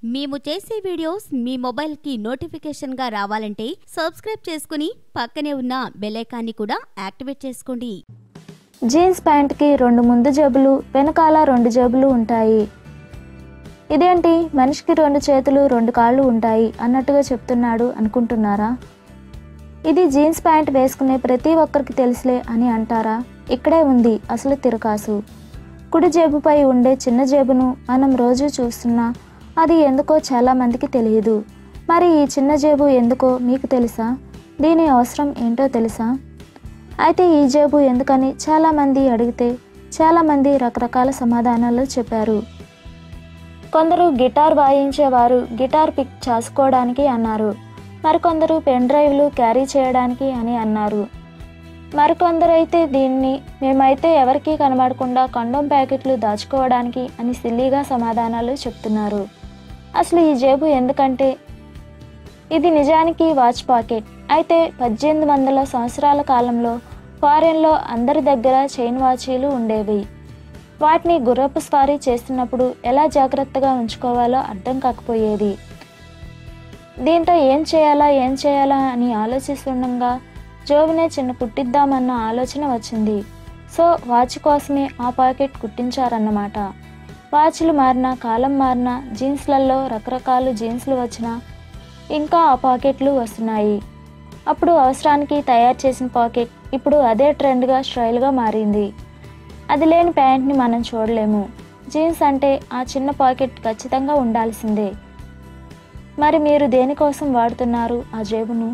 మేము చేసే వీడియోస్ మీ మొబైల్కి నోటిఫికేషన్గా రావాలంటే సబ్స్క్రైబ్ చేసుకుని పక్కనే ఉన్న బెల్ ఐకాన్ని కూడా యాక్టివేట్ చేసుకోండి. జీన్స్ ప్యాంట్కి 2 ముందు జేబులు, వెనకాల 2 జేబులు ఉంటాయి. ఇదేంటి మనిషికి 2 చేతులు 2 కాళ్ళు ఉంటాయి అన్నట్టుగా చెప్తున్నాడు అనుకుంటున్నారా? ఇది జీన్స్ ప్యాంట్ వేసుకునే ప్రతి ఒక్కరికి తెలుసులే అని అంటారా? ఇక్కడే ఉంది అసలు తిరకాసు. కుడి జేబుపై ఉండే చిన్న జేబును మనం రోజు చూస్తున్నా అది ఎందుకో చాలామందికి తెలియదు. మరి ఈ చిన్న జేబు ఎందుకో మీకు తెలుసా? దీని అవసరం ఏంటో తెలుసా? అయితే ఈ జేబు ఎందుకని చాలామంది అడిగితే చాలామంది రకరకాల సమాధానాలు చెప్పారు. కొందరు గిటార్ వాయించేవారు గిటార్ పిక్ చేసుకోవడానికి అన్నారు. మరికొందరు పెన్ డ్రైవ్లు క్యారీ చేయడానికి అని అన్నారు. మరికొందరు అయితే దీన్ని మేమైతే ఎవరికీ కనబడకుండా కండోమ్ ప్యాకెట్లు దాచుకోవడానికి అని సిల్లీగా సమాధానాలు చెప్తున్నారు. అసలు ఈ జేబు ఎందుకంటే ఇది నిజానికి వాచ్ పాకెట్. అయితే 1800 సంవత్సరాల కాలంలో ఫారెన్లో అందరి దగ్గర చైన్ వాచీలు ఉండేవి. వాటిని గుర్రపు స్వారీ చేస్తున్నప్పుడు ఎలా జాగ్రత్తగా ఉంచుకోవాలో అర్థం కాకపోయేది. దీంతో ఏం చేయాలా అని ఆలోచిస్తుండగా జోబునే చిన్న కుట్టిద్దామన్న ఆలోచన వచ్చింది. సో వాచ్ కోసమే ఆ పాకెట్ కుట్టించారన్నమాట. వాచ్లు మారినా కాలం మారినా జీన్స్లలో రకరకాల జీన్స్లు వచ్చినా ఇంకా ఆ పాకెట్లు వస్తున్నాయి. అప్పుడు అవసరానికి తయారు చేసిన పాకెట్ ఇప్పుడు అదే ట్రెండ్గా స్టైల్గా మారింది. అది లేని ప్యాంట్ని మనం చూడలేము. జీన్స్ అంటే ఆ చిన్న పాకెట్ ఖచ్చితంగా ఉండాల్సిందే. మరి మీరు దేనికోసం వాడుతున్నారు ఆ జేబును?